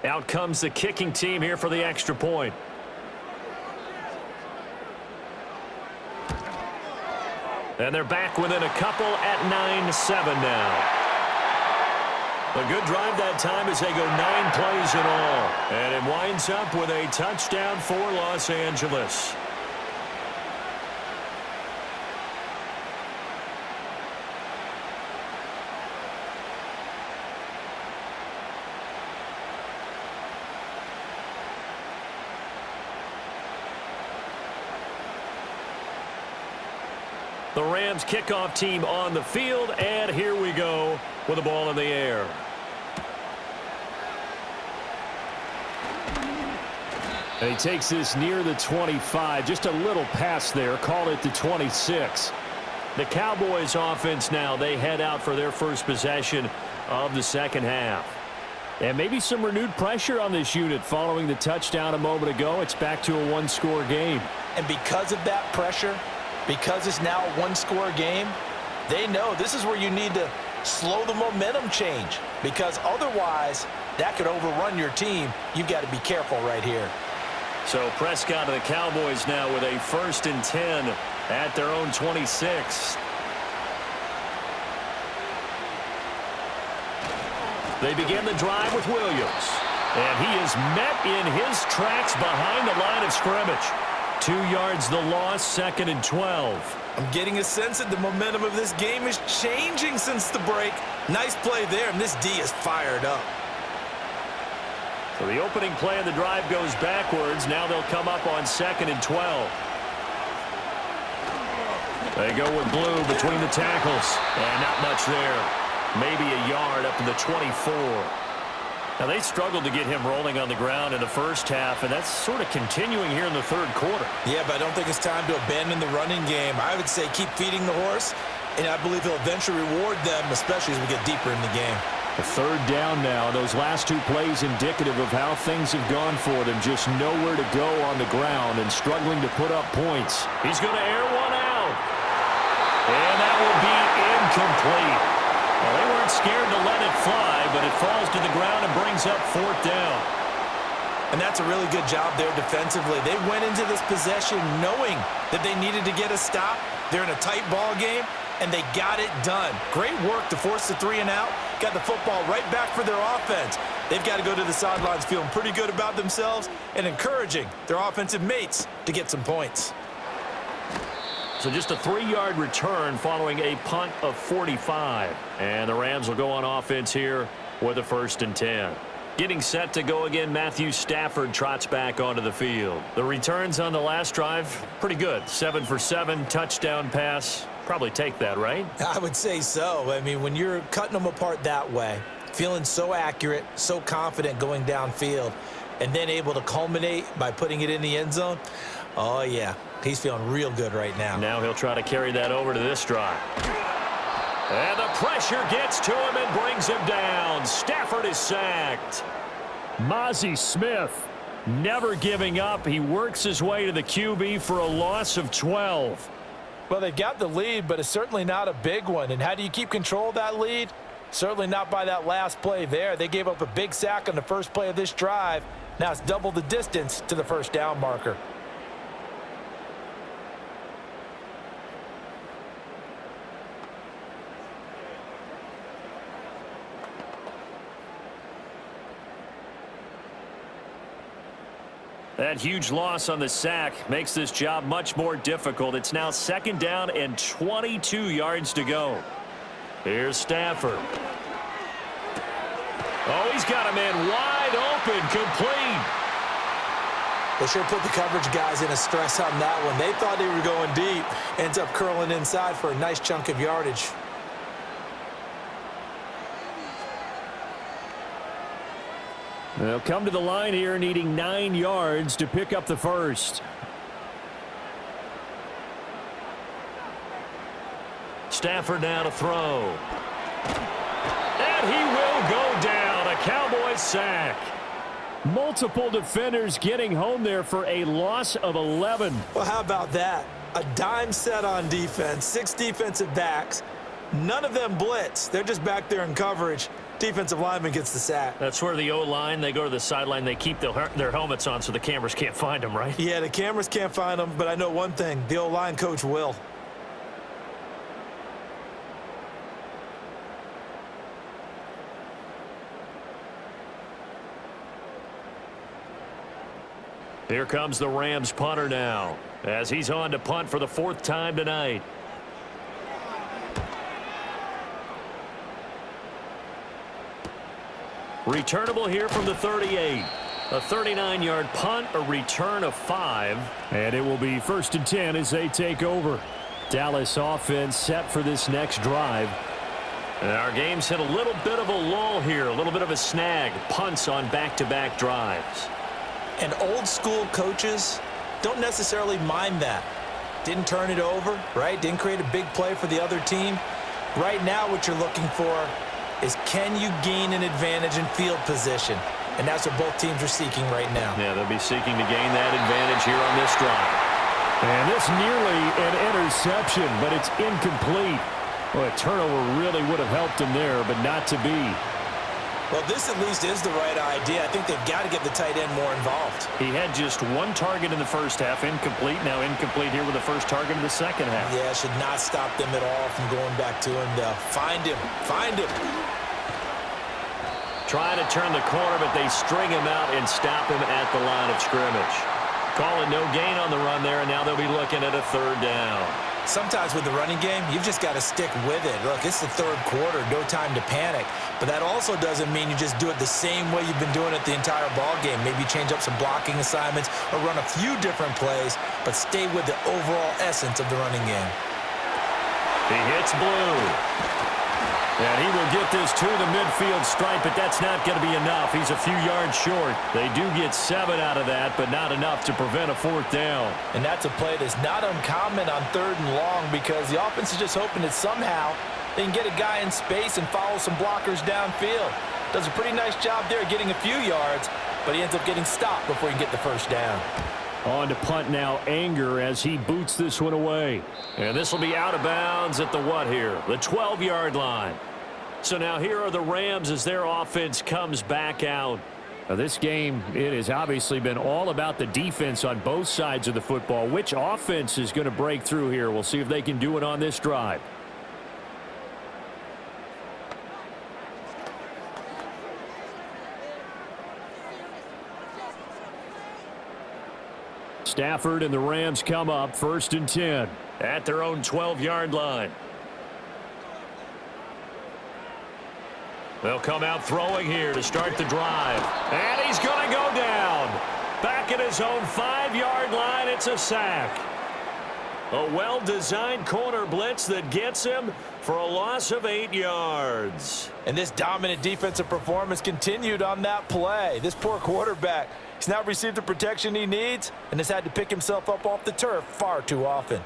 Out comes the kicking team here for the extra point. And they're back within a couple at 9-7 now. A good drive that time as they go 9 plays in all. And it winds up with a touchdown for Los Angeles. The Rams kickoff team on the field, and here we go with the ball in the air. And he takes this near the 25, just a little pass there, call it the 26. The Cowboys offense now, they head out for their first possession of the second half. And maybe some renewed pressure on this unit following the touchdown a moment ago. It's back to a one-score game. And because of that pressure, because it's now a one-score game, they know this is where you need to slow the momentum change, because otherwise that could overrun your team. You've got to be careful right here. So Prescott and the Cowboys now with a 1st and 10 at their own 26. They begin the drive with Williams. And he is met in his tracks behind the line of scrimmage. 2 yards the loss, 2nd and 12. I'm getting a sense that the momentum of this game is changing since the break. Nice play there, and this D is fired up. So the opening play of the drive goes backwards. Now they'll come up on 2nd and 12. They go with blue between the tackles. And not much there. Maybe a yard up to the 24. Now, they struggled to get him rolling on the ground in the first half, and that's sort of continuing here in the third quarter. Yeah, but I don't think it's time to abandon the running game. I would say keep feeding the horse, and I believe he'll eventually reward them, especially as we get deeper in the game. A 3rd down now. Those last 2 plays indicative of how things have gone for them. Just nowhere to go on the ground and struggling to put up points. He's going to air one out. And that will be incomplete. Well, they weren't scared to let it fly, but it falls to the ground and brings up 4th down. And that's a really good job there defensively. They went into this possession knowing that they needed to get a stop. They're in a tight ball game, and they got it done. Great work to force the 3 and out. Got the football right back for their offense. They've got to go to the sidelines feeling pretty good about themselves and encouraging their offensive mates to get some points. So just a 3-yard return following a punt of 45. And the Rams will go on offense here with a 1st and 10. Getting set to go again, Matthew Stafford trots back onto the field. The returns on the last drive, pretty good. 7 for 7, touchdown pass. Probably take that, right? I would say so. I mean, when you're cutting them apart that way, feeling so accurate, so confident going downfield, and then able to culminate by putting it in the end zone, oh, yeah. He's feeling real good right now. Now he'll try to carry that over to this drive. And the pressure gets to him and brings him down. Stafford is sacked. Mozzie Smith never giving up. He works his way to the QB for a loss of 12. Well, they got the lead, but it's certainly not a big one. And how do you keep control of that lead? Certainly not by that last play there. They gave up a big sack on the first play of this drive. Now it's double the distance to the 1st down marker. That huge loss on the sack makes this job much more difficult. It's now 2nd down and 22 yards to go. Here's Stafford. Oh, he's got a man wide open, complete. They sure put the coverage guys in a stress on that one. They thought they were going deep. Ends up curling inside for a nice chunk of yardage. They'll come to the line here needing 9 yards to pick up the 1st. Stafford now to throw. And he will go down. A Cowboys sack. Multiple defenders getting home there for a loss of 11. Well, how about that? A dime set on defense, 6 defensive backs. None of them blitz. They're just back there in coverage. Defensive lineman gets the sack. That's where the O-line, they go to the sideline, they keep their helmets on so the cameras can't find them, right? Yeah, the cameras can't find them, but I know one thing. The O-line coach will. Here comes the Rams punter now as he's on to punt for the 4th time tonight. Returnable here from the 38. A 39-yard punt, a return of 5. And it will be 1st and 10 as they take over. Dallas offense set for this next drive. And our game's hit a little bit of a lull here, a little bit of a snag. Punts on back-to-back drives. And old school coaches don't necessarily mind that. Didn't turn it over, right? Didn't create a big play for the other team. Right now what you're looking for is, can you gain an advantage in field position? And that's what both teams are seeking right now. Yeah, they'll be seeking to gain that advantage here on this drive. And this nearly an interception, but it's incomplete. Well, a turnover really would have helped him there, but not to be. Well, this at least is the right idea. I think they've got to get the tight end more involved. He had just one target in the first half, incomplete. Now incomplete here with the first target in the second half. Yeah, should not stop them at all from going back to him. Find him. Find him. Trying to turn the corner, but they string him out and stop him at the line of scrimmage. Calling no gain on the run there, and now they'll be looking at a third down. Sometimes with the running game, you've just got to stick with it. Look, it's the third quarter, no time to panic. But that also doesn't mean you just do it the same way you've been doing it the entire ball game. Maybe change up some blocking assignments or run a few different plays, but stay with the overall essence of the running game. He hits blue. And he will get this to the midfield stripe, but that's not going to be enough. He's a few yards short. They do get 7 out of that, but not enough to prevent a fourth down. And that's a play that's not uncommon on 3rd and long, because the offense is just hoping that somehow they can get a guy in space and follow some blockers downfield. Does a pretty nice job there getting a few yards, but he ends up getting stopped before he can get the first down. On to punt now, Anger, as he boots this one away. And this will be out of bounds at the what here? The 12-yard line. So now here are the Rams as their offense comes back out. Now this game, it has obviously been all about the defense on both sides of the football. Which offense is going to break through here? We'll see if they can do it on this drive. Stafford and the Rams come up 1st and 10 at their own 12-yard line. They'll come out throwing here to start the drive. And he's going to go down. Back at his own 5-yard line, it's a sack. A well-designed corner blitz that gets him for a loss of 8 yards. And this dominant defensive performance continued on that play. This poor quarterback, he's now received the protection he needs and has had to pick himself up off the turf far too often.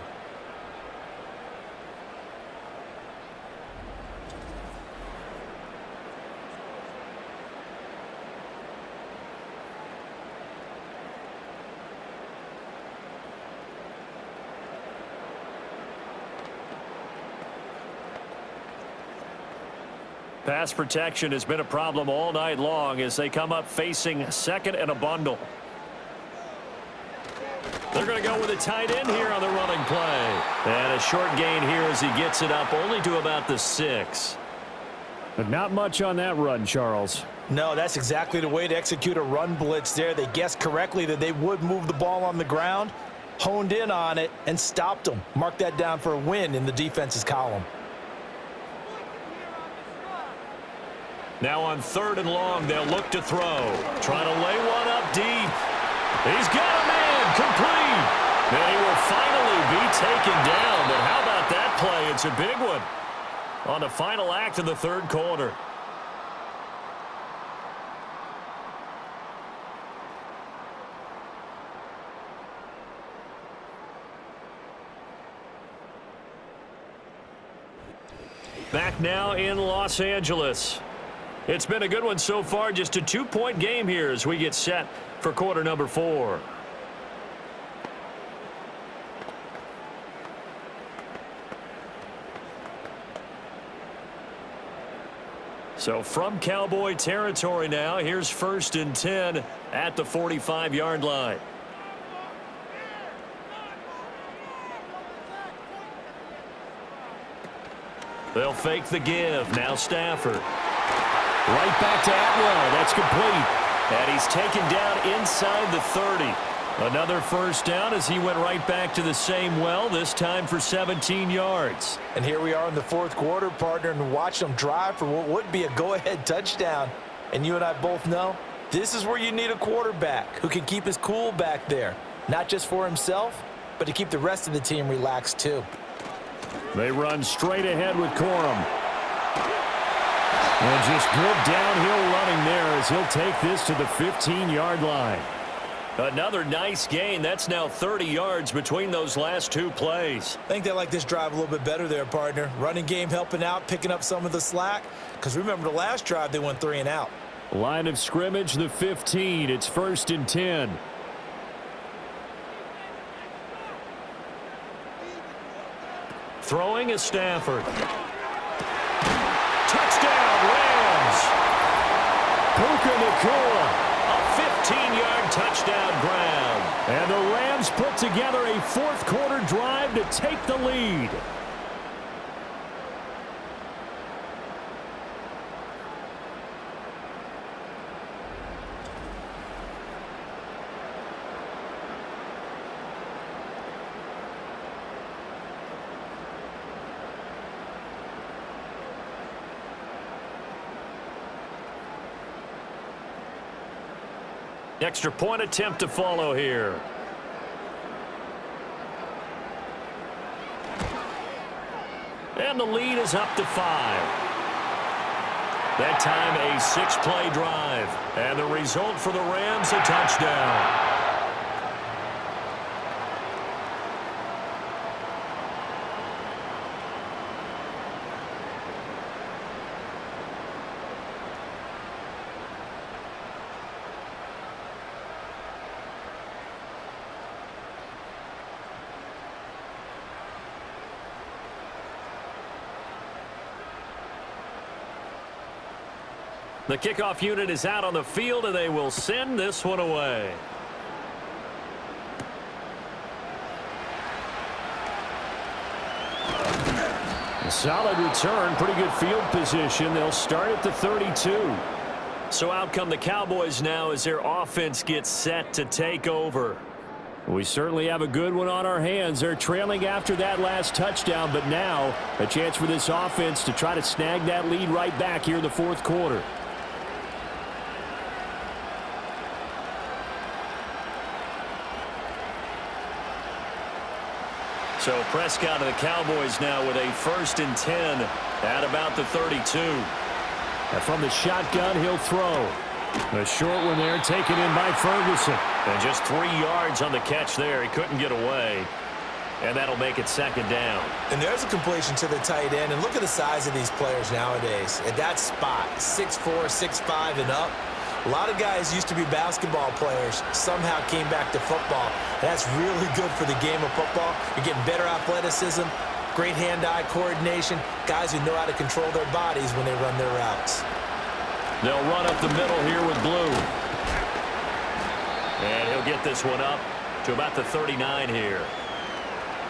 Pass protection has been a problem all night long as they come up facing 2nd and a bundle. They're going to go with a tight end here on the running play. And a short gain here as he gets it up only to about the 6. But not much on that run, Charles. No, that's exactly the way to execute a run blitz there. They guessed correctly that they would move the ball on the ground, honed in on it, and stopped them. Mark that down for a win in the defense's column. Now on 3rd and long, they'll look to throw. Trying to lay one up deep. He's got a man complete. And he will finally be taken down. But how about that play? It's a big one on the final act of the 3rd quarter. Back now in Los Angeles. It's been a good one so far, just a 2-point game here as we get set for quarter number 4. So from Cowboy territory now, here's 1st and 10 at the 45-yard line. They'll fake the give. Now Stafford. Right back to Atwell. That's complete. And he's taken down inside the 30. Another first down as he went right back to the same well, this time for 17 yards. And here we are in the 4th quarter, partner, and watch them drive for what would be a go-ahead touchdown. And you and I both know this is where you need a quarterback who can keep his cool back there, not just for himself, but to keep the rest of the team relaxed too. They run straight ahead with Corum. And just good downhill running there as he'll take this to the 15-yard line. Another nice gain. That's now 30 yards between those last two plays. I think they like this drive a little bit better there, partner. Running game helping out, picking up some of the slack. Because remember, the last drive, they went 3 and out. Line of scrimmage, the 15. It's 1st and 10. Throwing is Stafford. Touchdown, Rams. Puka Nacua. A 15-yard touchdown grab. And the Rams put together a fourth-quarter drive to take the lead. Extra point attempt to follow here. And the lead is up to 5. That time a 6-play drive. And the result for the Rams, a touchdown. The kickoff unit is out on the field, and they will send this one away. A solid return, pretty good field position. They'll start at the 32. So out come the Cowboys now as their offense gets set to take over. We certainly have a good one on our hands. They're trailing after that last touchdown, but now a chance for this offense to try to snag that lead right back here in the fourth quarter. So Prescott of the Cowboys now with a 1st and 10 at about the 32. And from the shotgun, he'll throw. The short one there taken in by Ferguson. And just 3 yards on the catch there. He couldn't get away. And that'll make it 2nd down. And there's a completion to the tight end. And look at the size of these players nowadays. At that spot, 6'4", 6'5", and up. A lot of guys used to be basketball players, somehow came back to football. That's really good for the game of football. You're getting better athleticism, great hand-eye coordination, guys who know how to control their bodies when they run their routes. They'll run up the middle here with Blue. And he'll get this one up to about the 39 here.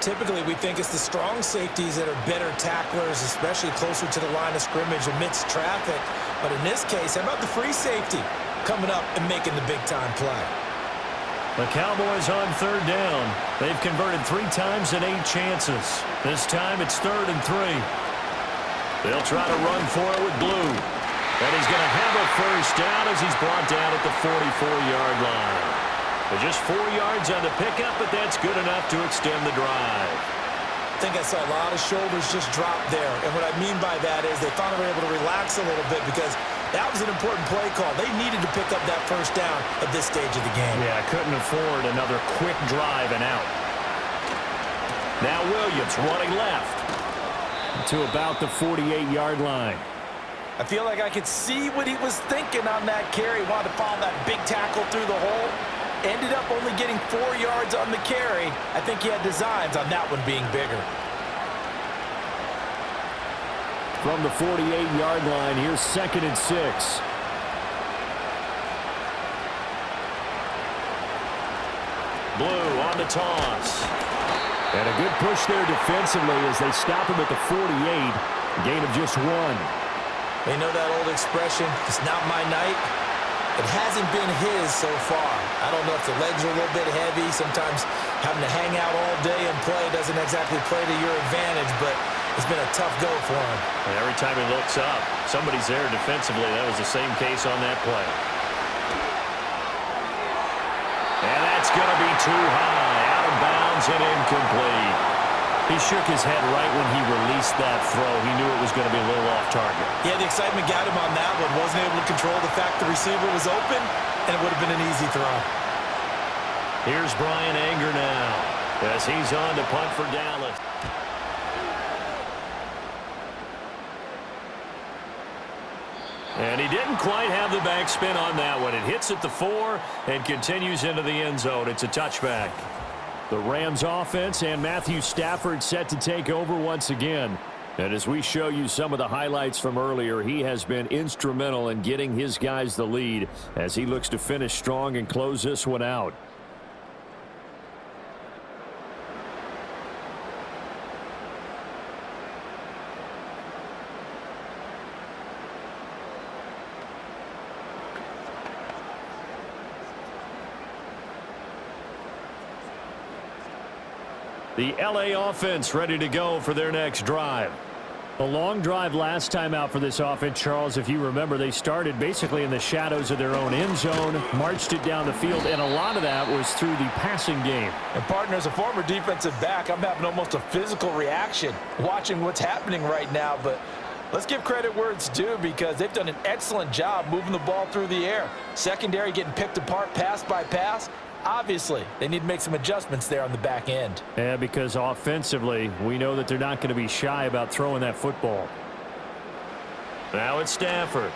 Typically, we think it's the strong safeties that are better tacklers, especially closer to the line of scrimmage amidst traffic. But in this case, how about the free safety coming up and making the big-time play? The Cowboys on 3rd down. They've converted 3 times in 8 chances. This time it's 3rd and 3. They'll try to run for it with Blue. And he's going to have a first down as he's brought down at the 44-yard line. But just 4 yards on the pickup, but that's good enough to extend the drive. I think I saw a lot of shoulders just drop there. And what I mean by that is they finally were able to relax a little bit because that was an important play call. They needed to pick up that first down at this stage of the game. Yeah, couldn't afford another quick drive and out. Now Williams running left to about the 48-yard line. I feel like I could see what he was thinking on that carry. Wanted to follow that big tackle through the hole. Ended up only getting 4 yards on the carry. I think he had designs on that one being bigger. From the 48-yard line, here's 2nd and 6. Blue on the toss. And a good push there defensively as they stop him at the 48. Gain of just 1. They know that old expression, it's not my night. It hasn't been his so far. I don't know if the legs are a little bit heavy. Sometimes having to hang out all day and play doesn't exactly play to your advantage, but it's been a tough go for him. And every time he looks up, somebody's there defensively. That was the same case on that play. And that's going to be too high. Out of bounds and incomplete. He shook his head right when he released that throw. He knew it was going to be a little off target. Yeah, the excitement got him on that one. Wasn't able to control the fact the receiver was open, and it would have been an easy throw. Here's Brian Anger now as he's on to punt for Dallas. And he didn't quite have the backspin on that one. It hits at the 4 and continues into the end zone. It's a touchback. The Rams offense and Matthew Stafford set to take over once again. And as we show you some of the highlights from earlier, he has been instrumental in getting his guys the lead as he looks to finish strong and close this one out. The LA offense ready to go for their next drive. A long drive last time out for this offense, Charles. If you remember, they started basically in the shadows of their own end zone, marched it down the field, and a lot of that was through the passing game. And, partner, as a former defensive back, I'm having almost a physical reaction watching what's happening right now. But let's give credit where it's due because they've done an excellent job moving the ball through the air. Secondary getting picked apart pass by pass. Obviously, they need to make some adjustments there on the back end. Yeah, because offensively, we know that they're not going to be shy about throwing that football. Now it's Stafford.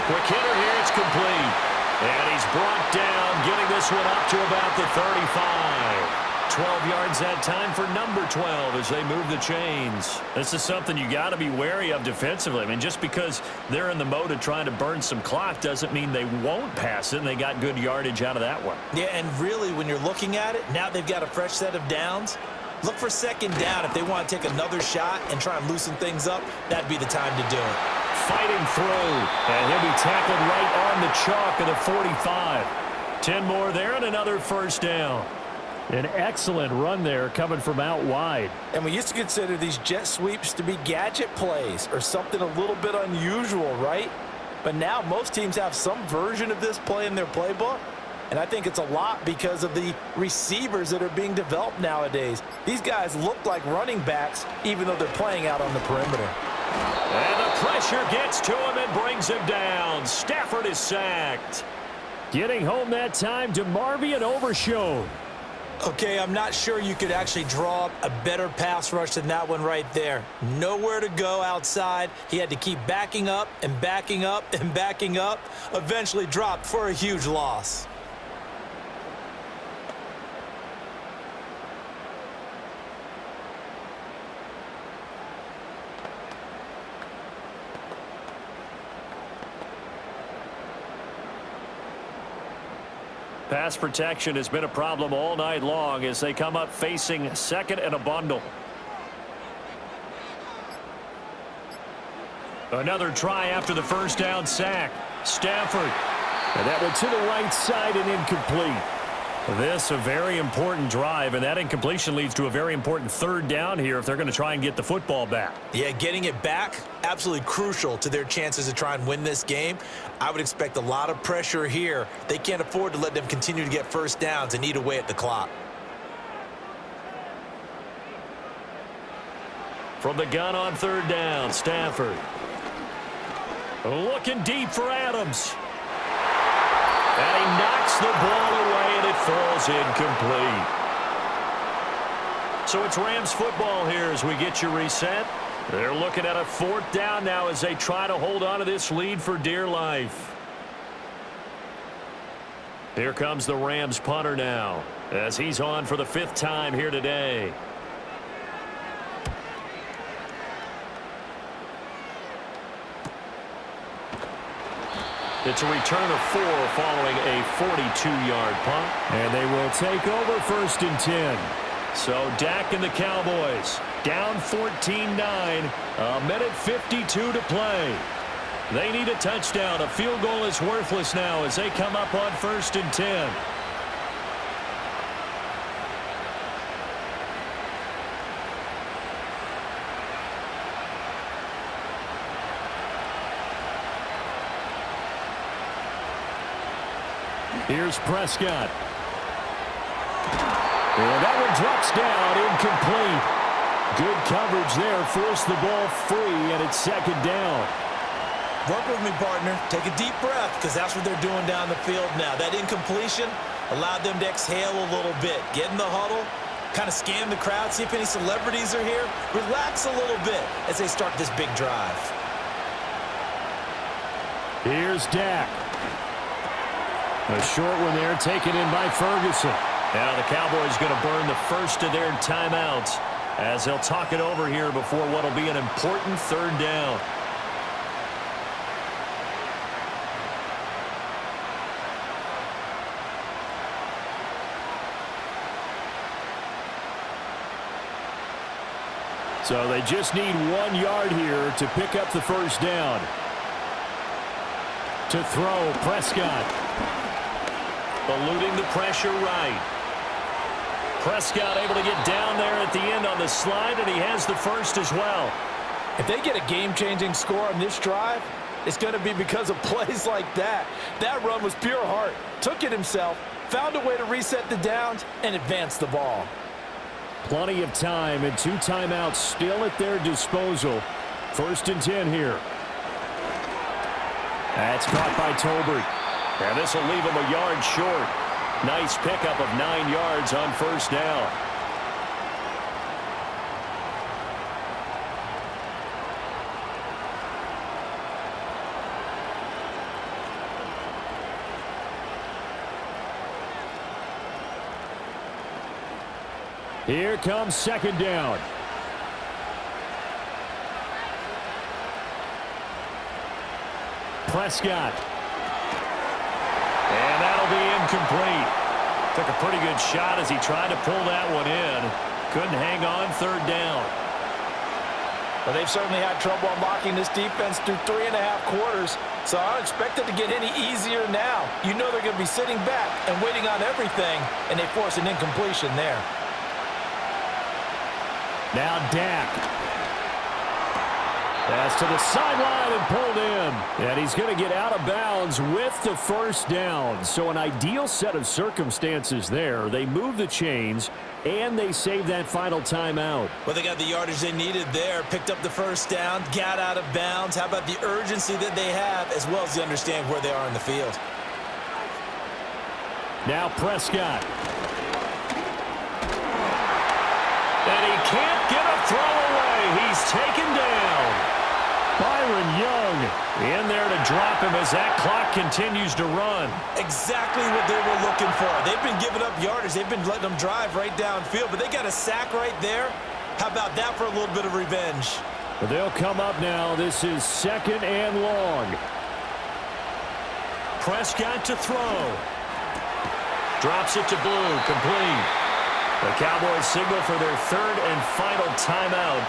Quick hitter here, it's complete. And he's brought down, getting this one up to about the 35. 12 yards that time for number 12 as they move the chains. This is something you got to be wary of defensively. I mean, just because they're in the mode of trying to burn some clock doesn't mean they won't pass it, and they got good yardage out of that one. Yeah, and really, when you're looking at it, now they've got a fresh set of downs. Look for second down. If they want to take another shot and try and loosen things up, that'd be the time to do it. Fighting through, and he'll be tackled right on the chalk of the 45. 10 more there and another first down. An excellent run there coming from out wide. And we used to consider these jet sweeps to be gadget plays or something a little bit unusual, right? But now most teams have some version of this play in their playbook. And I think it's a lot because of the receivers that are being developed nowadays. These guys look like running backs even though they're playing out on the perimeter. And the pressure gets to him and brings him down. Stafford is sacked. Getting home that time to Marvion Overshown. Okay, I'm not sure you could actually draw up a better pass rush than that one right there. Nowhere to go outside. He had to keep backing up and backing up and backing up. Eventually dropped for a huge loss. Pass protection has been a problem all night long as they come up facing second and a bundle. Another try after the first down sack. Stafford. And that one to the right side and incomplete. This a very important drive, and that incompletion leads to a very important third down here if they're going to try and get the football back. Yeah, getting it back, absolutely crucial to their chances to try and win this game. I would expect a lot of pressure here. They can't afford to let them continue to get first downs and eat away at the clock. From the gun on third down, Stafford. Looking deep for Adams. And he knocks the ball away, and it falls incomplete. So it's Rams football here as we get you reset. They're looking at a fourth down now as they try to hold on to this lead for dear life. Here comes the Rams punter now as he's on for the fifth time here today. It's a return of 4 following a 42-yard punt. And they will take over first and 10. So Dak and the Cowboys down 14-9. A minute 52 to play. They need a touchdown. A field goal is worthless now as they come up on first and 10. Here's Prescott. And that one drops down, incomplete. Good coverage there, forced the ball free, and it's second down. Work with me, partner. Take a deep breath, because that's what they're doing down the field now. That incompletion, allowed them to exhale a little bit, get in the huddle, kind of scan the crowd, see if any celebrities are here, relax a little bit as they start this big drive. Here's Dak. A short one there taken in by Ferguson. Now the Cowboys going to burn the first of their timeouts as they'll talk it over here before what will be an important third down. So they just need 1 yard here to pick up the first down. To throw, Prescott. Eluding the pressure right. Prescott able to get down there at the end on the slide, and he has the first as well. If they get a game-changing score on this drive, it's going to be because of plays like that. That run was pure heart. Took it himself, found a way to reset the downs, and advance the ball. Plenty of time and 2 timeouts still at their disposal. 1st and 10 here. That's caught by Tolbert. And this will leave him a yard short. Nice pickup of 9 yards on first down. Here comes 2nd down. Prescott. And that'll be incomplete. Took a pretty good shot as he tried to pull that one in. Couldn't hang on 3rd down. Well, they've certainly had trouble unlocking this defense through 3.5 quarters, so I don't expect it to get any easier now. You know they're going to be sitting back and waiting on everything, and they force an incompletion there. Now Dak. Pass to the sideline and pulled in. And he's going to get out of bounds with the first down. So an ideal set of circumstances there. They move the chains, and they save that final timeout. Well, they got the yardage they needed there. Picked up the first down, got out of bounds. How about the urgency that they have, as well as they understand where they are in the field. Now Prescott. And he can't get a throw away. He's taken down. Byron Young in there to drop him as that clock continues to run. Exactly what they were looking for. They've been giving up yardage. They've been letting them drive right downfield, but they got a sack right there. How about that for a little bit of revenge? But they'll come up now. This is 2nd and long. Prescott to throw. Drops it to Blue, complete. The Cowboys signal for their 3rd and final timeout,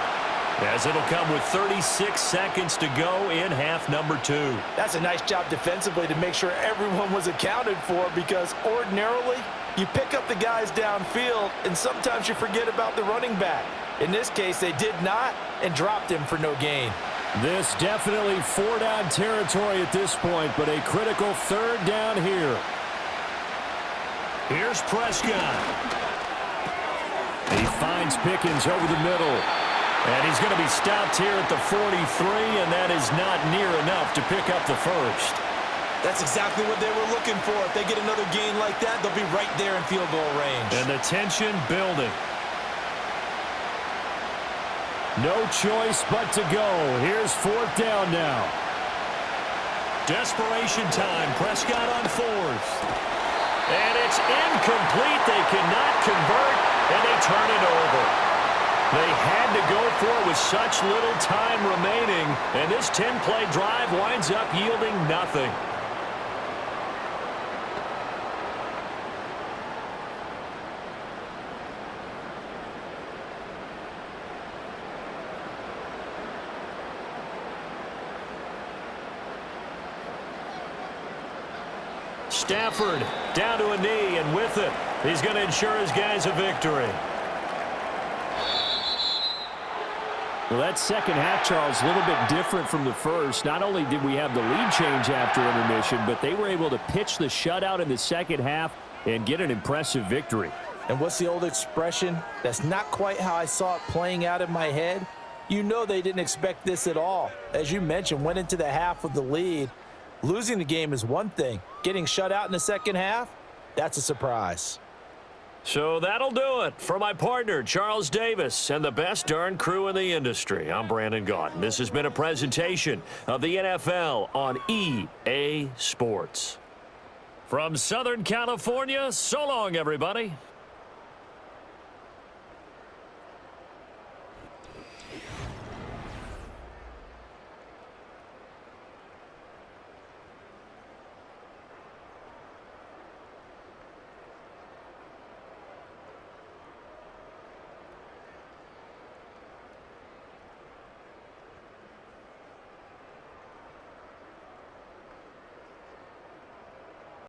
as it'll come with 36 seconds to go in half number 2. That's a nice job defensively to make sure everyone was accounted for, because ordinarily you pick up the guys downfield and sometimes you forget about the running back. In this case, they did not and dropped him for no gain. This definitely 4-down territory at this point, but a critical 3rd down here. Here's Prescott. He finds Pickens over the middle. And he's going to be stopped here at the 43, and that is not near enough to pick up the first. That's exactly what they were looking for. If they get another gain like that, they'll be right there in field goal range. And the tension building. No choice but to go. Here's 4th down now. Desperation time. Prescott on 4th. And it's incomplete. They cannot convert, and they turn it over. They had to go for it with such little time remaining, and this 10-play drive winds up yielding nothing. Stafford down to a knee, and with it, he's going to ensure his guys a victory. Well, that second half, Charles, a little bit different from the first. Not only did we have the lead change after intermission, but they were able to pitch the shutout in the second half and get an impressive victory. And what's the old expression? That's not quite how I saw it playing out in my head. You know they didn't expect this at all. As you mentioned, went into the half with the lead. Losing the game is one thing. Getting shut out in the second half, That's a surprise. So that'll do it. For my partner, Charles Davis, and the best darn crew in the industry, I'm Brandon Gaudin. This has been a presentation of the NFL on EA Sports. From Southern California, so long, everybody.